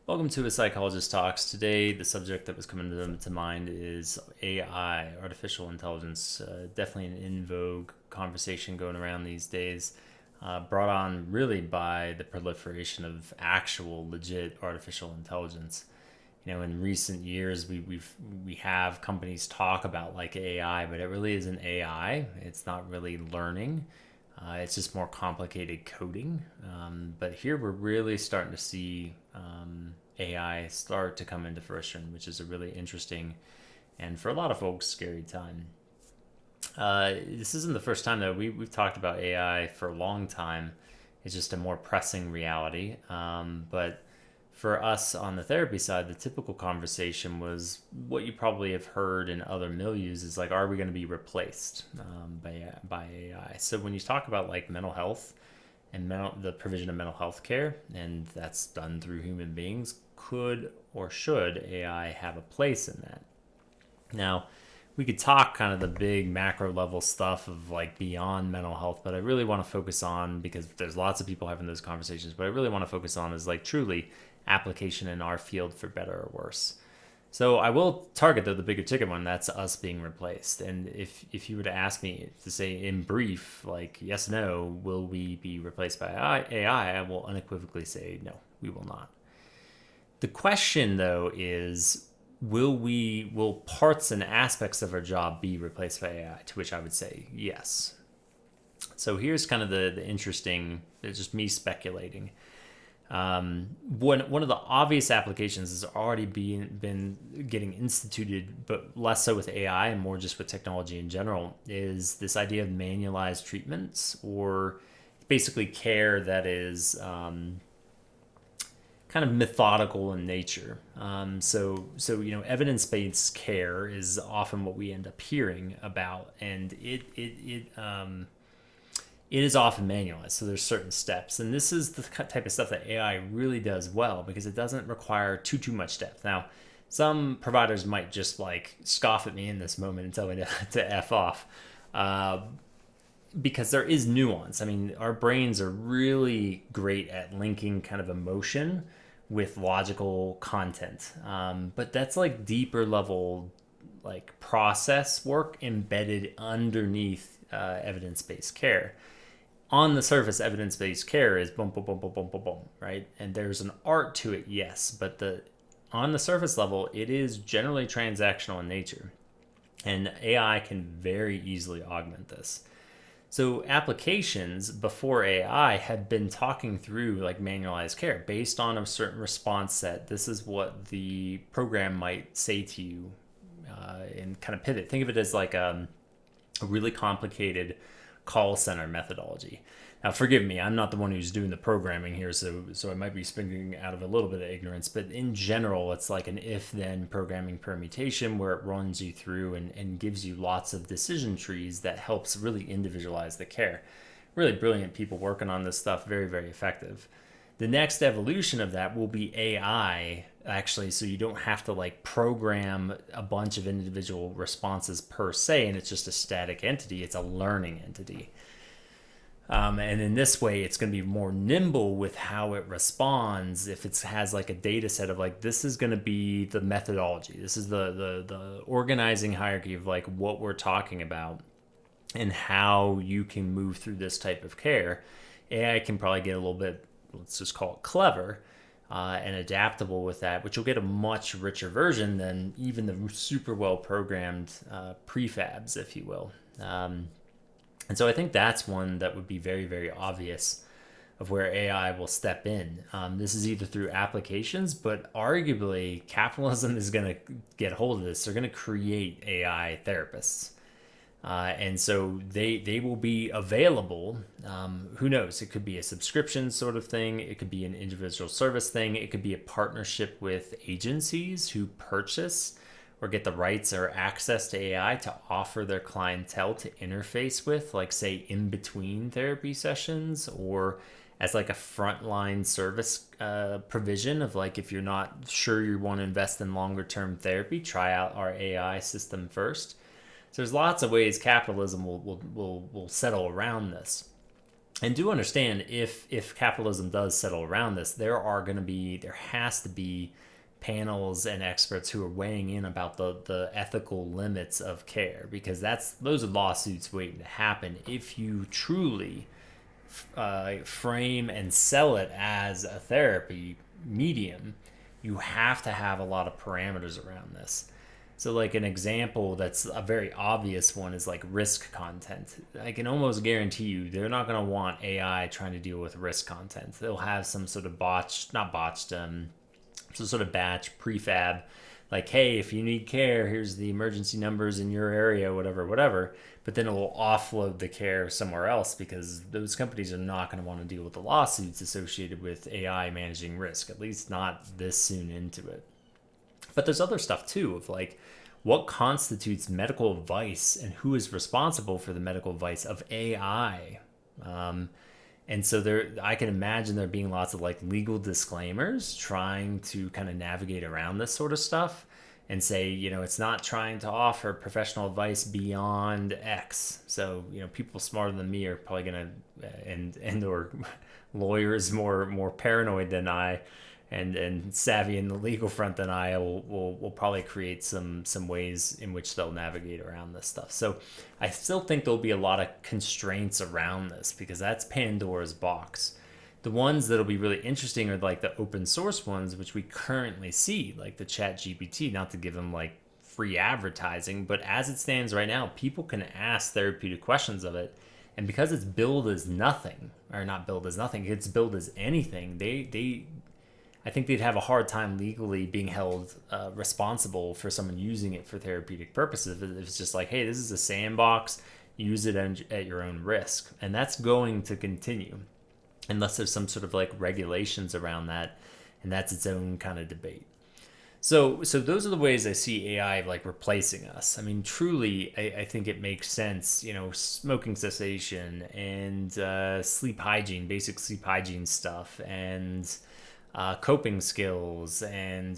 Welcome to A Psychologist Talks. Today, the subject that was coming to mind is AI, artificial intelligence. Definitely an in vogue conversation going around these days, brought on really by the proliferation of actual, legit artificial intelligence. In recent years, we have companies talk about like AI, but it really isn't AI. It's not really learning. It's just more complicated coding. But here we're really starting to see AI start to come into fruition, which is a really interesting and for a lot of folks scary time. This isn't the first time though. We've talked about AI for a long time. It's just a more pressing reality. But for us on the therapy side, the typical conversation was what you probably have heard in other milieus is like, are we going to be replaced by AI? So when you talk about like mental health and the provision of mental health care, and that's done through human beings, could or should AI have a place in that? Now, we could talk kind of the big macro level stuff of like beyond mental health, but I really want to focus on, because there's lots of people having those conversations, but I really want to focus on is like truly application in our field for better or worse. So I will target though the bigger ticket one. That's us being replaced. And if you were to ask me to say in brief, like yes, no, will we be replaced by AI? I will unequivocally say no, we will not. The question though is, will parts and aspects of our job be replaced by AI? To which I would say yes. So here's kind of the interesting. It's just me speculating. One of the obvious applications has already been getting instituted, but less so with AI and more just with technology in general, is this idea of manualized treatments, or basically care that is kind of methodical in nature. Evidence-based care is often what we end up hearing about, and it is often manualized. So there's certain steps, and this is the type of stuff that AI really does well because it doesn't require too much depth. Now, some providers might just like scoff at me in this moment and tell me to f off. Because there is nuance. I mean, our brains are really great at linking kind of emotion with logical content. But that's like deeper level, like process work embedded underneath evidence based care. On the surface, evidence based care is boom, boom, boom, boom, boom, boom, boom, right? And there's an art to it, yes, but on the surface level, it is generally transactional in nature. And AI can very easily augment this. So applications before AI had been talking through like manualized care based on a certain response set. This is what the program might say to you, and kind of pivot. Think of it as like a really complicated call center methodology. Now, forgive me, I'm not the one who's doing the programming here, so I might be speaking out of a little bit of ignorance. But in general, it's like an if-then programming permutation where it runs you through and gives you lots of decision trees that helps really individualize the care. Really brilliant people working on this stuff, very, very effective. The next evolution of that will be AI, actually, so you don't have to like program a bunch of individual responses per se, and it's just a static entity. It's a learning entity. And in this way, it's going to be more nimble with how it responds. If it has like a data set of like, this is going to be the methodology, this is the organizing hierarchy of like what we're talking about and how you can move through this type of care. AI can probably get a little bit, let's just call it clever, and adaptable with that, which you'll get a much richer version than even the super well programmed prefabs, if you will. And so I think that's one that would be very, very obvious of where AI will step in. This is either through applications, but arguably capitalism is going to get hold of this. They're going to create AI therapists. And so they will be available. Who knows? It could be a subscription sort of thing. It could be an individual service thing. It could be a partnership with agencies who purchase or get the rights or access to AI to offer their clientele to interface with, like say in between therapy sessions, or as like a frontline service provision of like, if you're not sure you want to invest in longer term therapy, try out our AI system first. So there's lots of ways capitalism will settle around this. And do understand, if capitalism does settle around this, there has to be panels and experts who are weighing in about the ethical limits of care, because those are lawsuits waiting to happen if you truly frame and sell it as a therapy medium. You have to have a lot of parameters around this. So, like, an example that's a very obvious one is like risk content. I can almost guarantee you they're not going to want AI trying to deal with risk content. They'll have some sort of some sort of batch prefab, like, hey, if you need care, here's the emergency numbers in your area, whatever. But then it will offload the care somewhere else, because those companies are not going to want to deal with the lawsuits associated with AI managing risk, at least not this soon into it. But there's other stuff too, of like, what constitutes medical advice and who is responsible for the medical advice of AI. And so I can imagine there being lots of like legal disclaimers trying to kind of navigate around this sort of stuff and say, it's not trying to offer professional advice beyond X. So, people smarter than me are probably going to, and or lawyers more paranoid than I, and savvy in the legal front than I will probably create some ways in which they'll navigate around this stuff. So I still think there'll be a lot of constraints around this, because that's Pandora's box. The ones that'll be really interesting are like the open source ones, which we currently see, like the Chat GPT, not to give them like free advertising, but as it stands right now, people can ask therapeutic questions of it. And because it's billed as nothing, or not billed as nothing, it's billed as anything, I think they'd have a hard time legally being held responsible for someone using it for therapeutic purposes. If it's just like, hey, this is a sandbox, use it at your own risk. And that's going to continue unless there's some sort of like regulations around that. And that's its own kind of debate. So those are the ways I see AI like replacing us. I mean, truly, I think it makes sense, smoking cessation and sleep hygiene, basic sleep hygiene stuff, and coping skills, and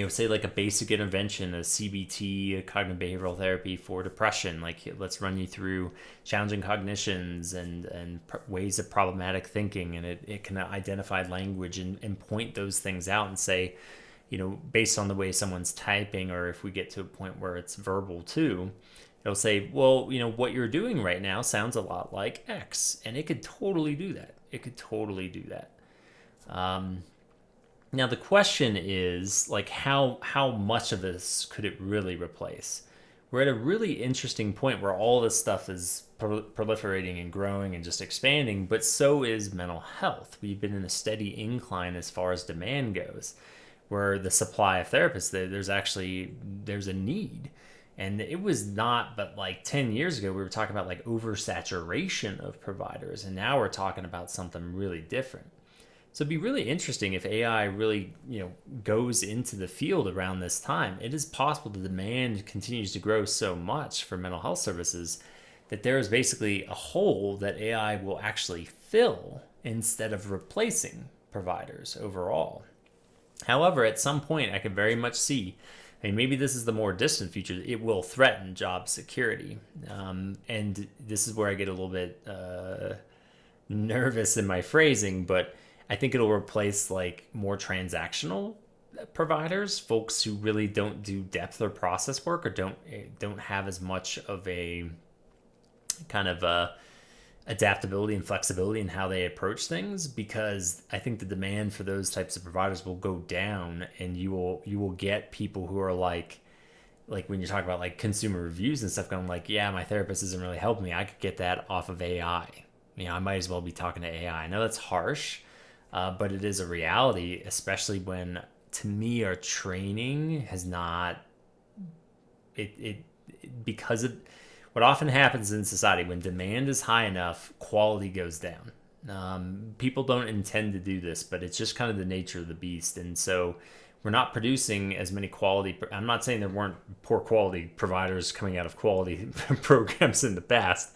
say like a basic intervention, a CBT, a cognitive behavioral therapy for depression. Like, let's run you through challenging cognitions and ways of problematic thinking, and it can identify language and point those things out and say, based on the way someone's typing, or if we get to a point where it's verbal too, it'll say, well, what you're doing right now sounds a lot like X, and it could totally do that. Now the question is, like, how much of this could it really replace? We're at a really interesting point where all this stuff is proliferating and growing and just expanding, but so is mental health. We've been in a steady incline as far as demand goes, where the supply of therapists, there's a need. And it was not but like 10 years ago, we were talking about like oversaturation of providers, and now we're talking about something really different. So it'd be really interesting if AI really, goes into the field around this time. It is possible the demand continues to grow so much for mental health services that there is basically a hole that AI will actually fill instead of replacing providers overall. However, at some point, I could very much see, maybe this is the more distant future, it will threaten job security. And this is where I get a little bit nervous in my phrasing, but I think it'll replace like more transactional providers, folks who really don't do depth or process work, or don't have as much of a kind of adaptability and flexibility in how they approach things, because I think the demand for those types of providers will go down, and you will get people who are like when you talk about like consumer reviews and stuff, going like, yeah, my therapist isn't really helping me, I could get that off of AI. I might as well be talking to AI. I know that's harsh, but it is a reality, especially when, to me, our training has not, because of what often happens in society, when demand is high enough, quality goes down. People don't intend to do this, but it's just kind of the nature of the beast. And so we're not producing as many quality. I'm not saying there weren't poor quality providers coming out of quality programs in the past,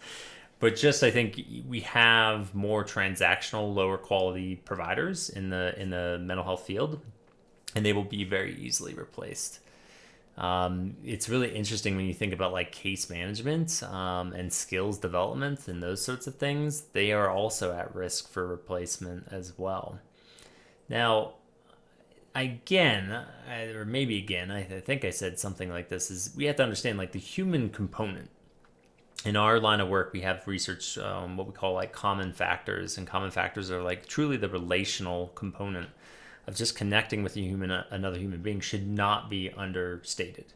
but just I think we have more transactional, lower quality providers in the mental health field, and they will be very easily replaced. It's really interesting when you think about like case management and skills development and those sorts of things. They are also at risk for replacement as well. Now, or maybe again, I think I said something like this, is we have to understand like the human component. In our line of work, we have research what we call like common factors, and common factors are like truly the relational component of just connecting with another human being should not be understated.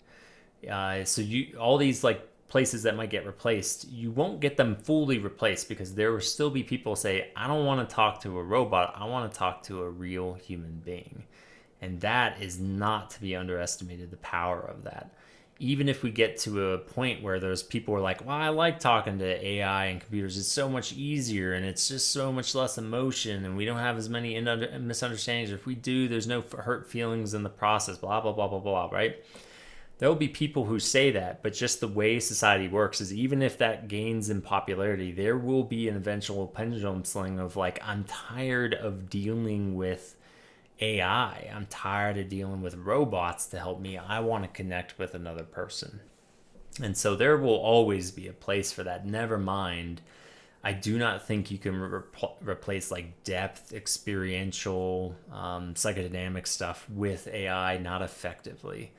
So all these like places that might get replaced, you won't get them fully replaced because there will still be people who say, I don't want to talk to a robot, I want to talk to a real human being. And that is not to be underestimated, the power of that. Even if we get to a point where there's people who are like, well, I like talking to AI and computers, it's so much easier and it's just so much less emotion and we don't have as many misunderstandings. If we do, there's no hurt feelings in the process, blah, blah, blah, blah, blah, right? There will be people who say that, but just the way society works is even if that gains in popularity, there will be an eventual pendulum swing of like, I'm tired of dealing with AI. I'm tired of dealing with robots to help me. I want to connect with another person. And so there will always be a place for that. Never mind, I do not think you can replace like depth, experiential, psychodynamic stuff with AI, not effectively.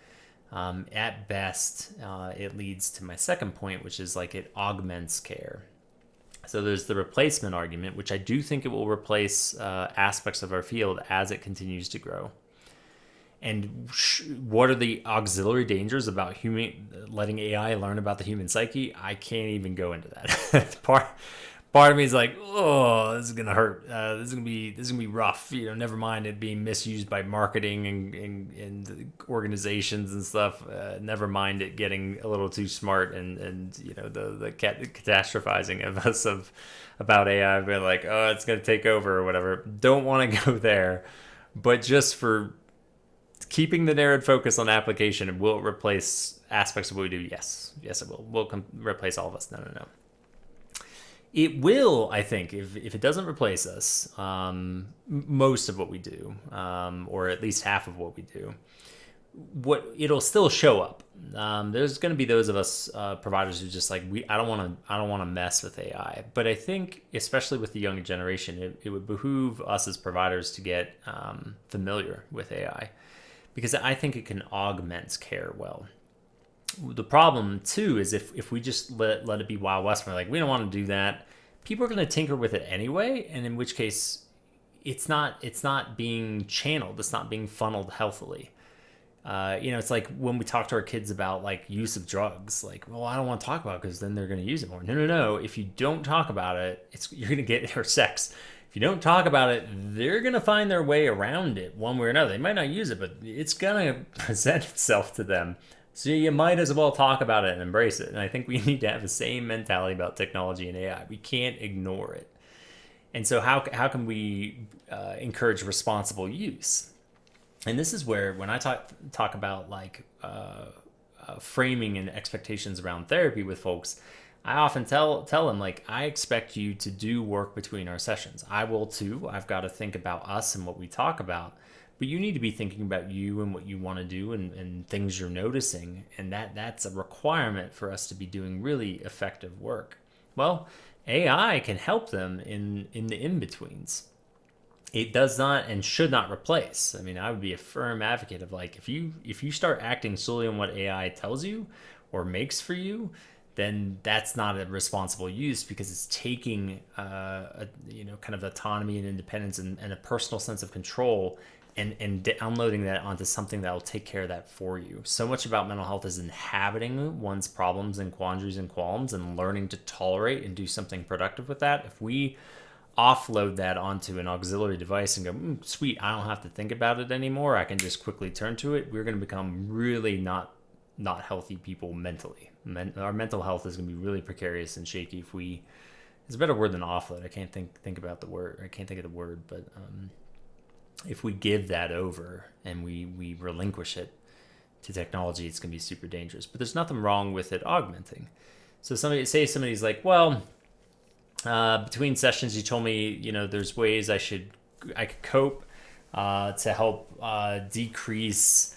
At best, it leads to my second point, which is like it augments care. So there's the replacement argument, which I do think it will replace aspects of our field as it continues to grow. And what are the auxiliary dangers about letting AI learn about the human psyche? I can't even go into that. Part of me is like, oh, this is gonna hurt. This is gonna be rough. Never mind it being misused by marketing and organizations and stuff. Never mind it getting a little too smart and the catastrophizing of us about AI. Being like, oh, it's gonna take over or whatever. Don't want to go there, but just for keeping the narrowed focus on application, will it replace aspects of what we do? Yes, it will. Will replace all of us? No. It will, I think, if it doesn't replace us, most of what we do, or at least half of what we do, it'll still show up. There's going to be those of us providers who just like I don't want to mess with AI. But I think, especially with the younger generation, it would behoove us as providers to get familiar with AI, because I think it can augment care well. The problem too is if we just let it be Wild West, we're like, we don't want to do that, people are going to tinker with it anyway, and in which case it's not being channeled, it's not being funneled healthily. It's like when we talk to our kids about like use of drugs, like, well, I don't want to talk about it because then they're going to use it more. No. If you don't talk about it, you're going to get their sex. If you don't talk about it, they're going to find their way around it one way or another. They might not use it, but it's going to present itself to them. So you might as well talk about it and embrace it. And I think we need to have the same mentality about technology and AI. We can't ignore it. And so how can we encourage responsible use? And this is where when I talk about like framing and expectations around therapy with folks, I often tell them, like, I expect you to do work between our sessions. I will too. I've got to think about us and what we talk about. But you need to be thinking about you and what you want to do and things you're noticing. And that's a requirement for us to be doing really effective work. Well, AI can help them in the in-betweens. It does not and should not replace. I mean, I would be a firm advocate of like, if you start acting solely on what AI tells you or makes for you, then that's not a responsible use, because it's taking kind of autonomy and independence and a personal sense of control and downloading that onto something that will take care of that for you. So much about mental health is inhabiting one's problems and quandaries and qualms and learning to tolerate and do something productive with that. If we offload that onto an auxiliary device and go, sweet, I don't have to think about it anymore, I can just quickly turn to it, we're going to become really not healthy people mentally. Our mental health is going to be really precarious and shaky if we, it's a better word than offload. I can't think about the word. I can't think of the word, but if we give that over and we relinquish it to technology, it's going to be super dangerous. But there's nothing wrong with it augmenting. So somebody's like, well, between sessions, you told me, there's ways I could cope to help decrease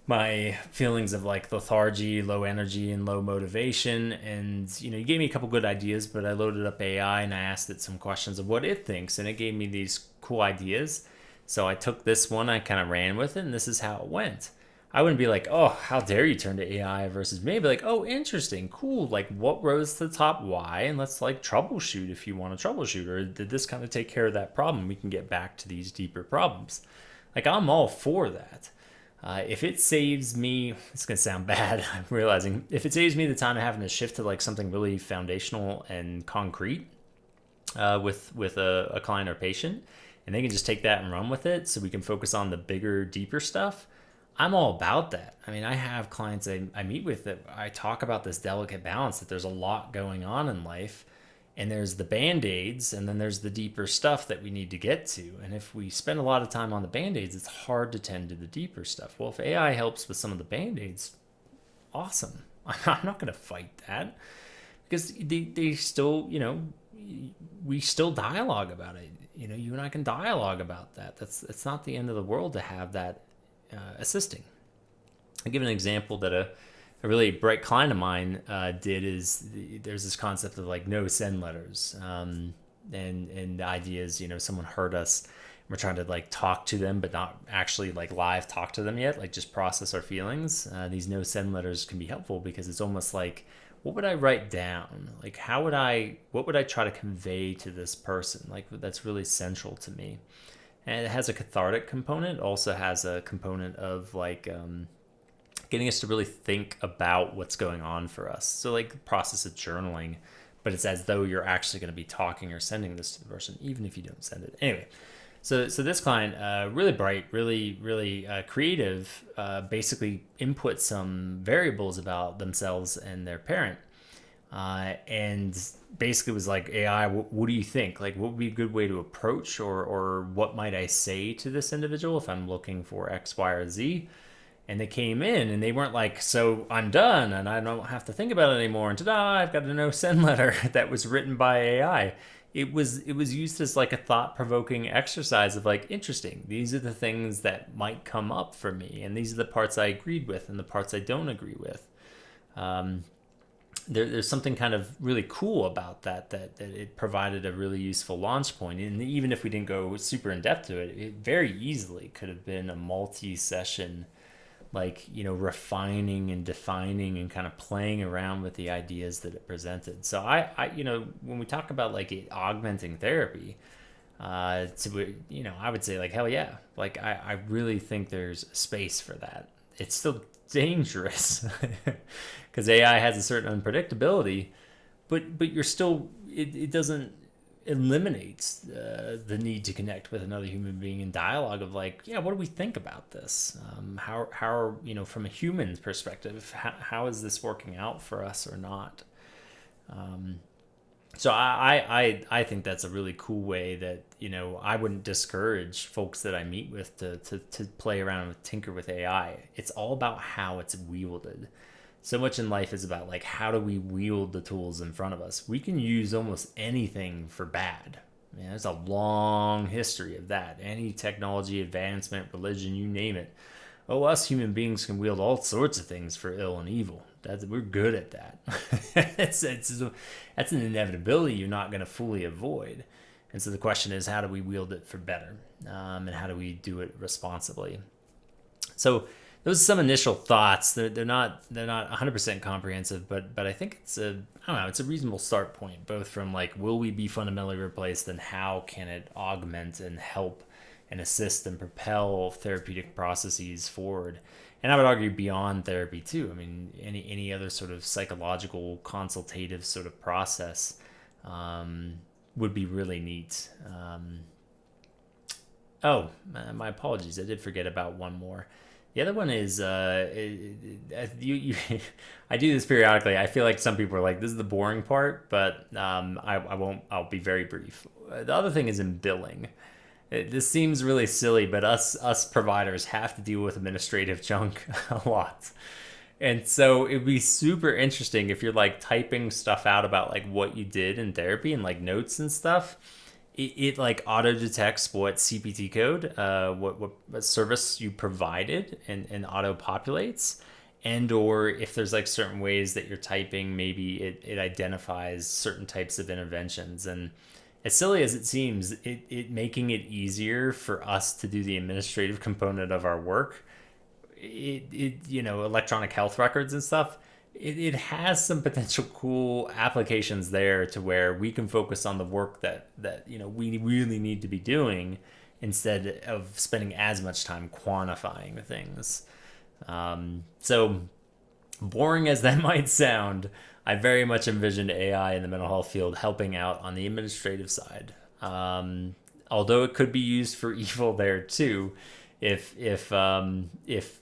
my feelings of like lethargy, low energy, and low motivation. And you gave me a couple good ideas, but I loaded up AI and I asked it some questions of what it thinks, and it gave me these cool ideas. So I took this one, I kind of ran with it, and this is how it went. I wouldn't be like, oh, how dare you turn to AI versus me. I'd be like, oh, interesting, cool. Like, what rose to the top? Why? And let's like troubleshoot if you want to troubleshoot. Or did this kind of take care of that problem? We can get back to these deeper problems. Like, I'm all for that. If it saves me, it's gonna sound bad. I'm realizing if it saves me the time of having to shift to like something really foundational and concrete with a client or patient, and they can just take that and run with it, so we can focus on the bigger, deeper stuff. I'm all about that. I mean, I have clients I meet with that I talk about this delicate balance that there's a lot going on in life, and there's the band-aids, and then there's the deeper stuff that we need to get to. And if we spend a lot of time on the band-aids, it's hard to tend to the deeper stuff. Well, if AI helps with some of the band-aids, awesome. I'm not going to fight that, because they still, we still dialogue about it. You and I can dialogue about that. It's not the end of the world to have that assisting. I'll give an example that a really bright client of mine did. There's this concept of like no send letters, and the idea is, someone hurt us, we're trying to like talk to them but not actually like live talk to them yet, like just process our feelings. These no send letters can be helpful, because it's almost like, what would I write down? Like, what would I try to convey to this person? Like, that's really central to me. And it has a cathartic component. It also has a component of like getting us to really think about what's going on for us. So like the process of journaling, but it's as though you're actually going to be talking or sending this to the person, even if you don't send it. Anyway, so this client, really bright, really creative, basically input some variables about themselves and their parent, and basically was like, AI, what do you think? Like, what would be a good way to approach, or what might I say to this individual if I'm looking for X, Y, or Z? And they came in and they weren't like, so I'm done and I don't have to think about it anymore, and ta-da, I've got a no send letter that was written by AI. It was used as like a thought-provoking exercise of like, interesting, these are the things that might come up for me, and these are the parts I agreed with and the parts I don't agree with. There's something kind of really cool about that it provided a really useful launch point. And even if we didn't go super in depth to it, it very easily could have been a multi-session, like, refining and defining and kind of playing around with the ideas that it presented. So I when we talk about like augmenting therapy, I would say like, hell yeah, like I really think there's space for that. It's still dangerous because AI has a certain unpredictability, but you're still, it doesn't eliminates the need to connect with another human being in dialogue of like, yeah, what do we think about this? How from a human's perspective, how is this working out for us or not? So I think that's a really cool way that, I wouldn't discourage folks that I meet with to play around with, tinker with AI. It's all about how it's wielded. So much in life is about like, how do we wield the tools in front of us? We can use almost anything for bad. Man, there's a long history of that. Any technology advancement, religion, you name it. Oh, us human beings can wield all sorts of things for ill and evil. We're good at that. That's an inevitability you're not going to fully avoid. And so the question is, how do we wield it for better? And how do we do it responsibly? So those are some initial thoughts. They're not 100% comprehensive, but I think it's a reasonable start point, both from like, will we be fundamentally replaced, and how can it augment and help and assist and propel therapeutic processes forward? And I would argue beyond therapy too. I mean, any other sort of psychological consultative sort of process would be really neat. My apologies. I did forget about one more. The other one is I do this periodically. I feel like some people are like, this is the boring part, but I won't. I'll be very brief. The other thing is in billing. This seems really silly, but us providers have to deal with administrative junk a lot. And so it'd be super interesting if you're like typing stuff out about like what you did in therapy and like notes and stuff. it like auto detects what CPT code, what service you provided, and auto populates. And or if there's like certain ways that you're typing, maybe it identifies certain types of interventions. And as silly as it seems, it making it easier for us to do the administrative component of our work, electronic health records and stuff, it has some potential cool applications there to where we can focus on the work that we really need to be doing instead of spending as much time quantifying things. So boring as that might sound, I very much envisioned AI in the mental health field helping out on the administrative side. Although it could be used for evil there too, if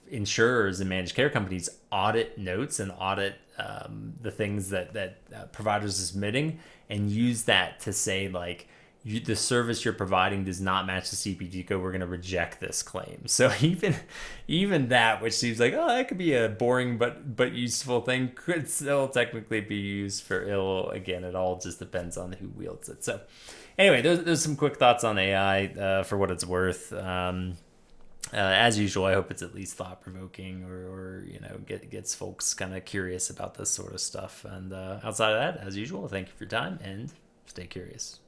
insurers and managed care companies audit notes and audit the things that providers are submitting and use that to say like, the service you're providing does not match the CPT code, we're going to reject this claim. So even that, which seems like, oh, that could be a boring but useful thing, could still technically be used for ill. Again, it all just depends on who wields it. So anyway, there's some quick thoughts on AI for what it's worth. As usual, I hope it's at least thought provoking or gets folks kind of curious about this sort of stuff. And outside of that, as usual, thank you for your time and stay curious.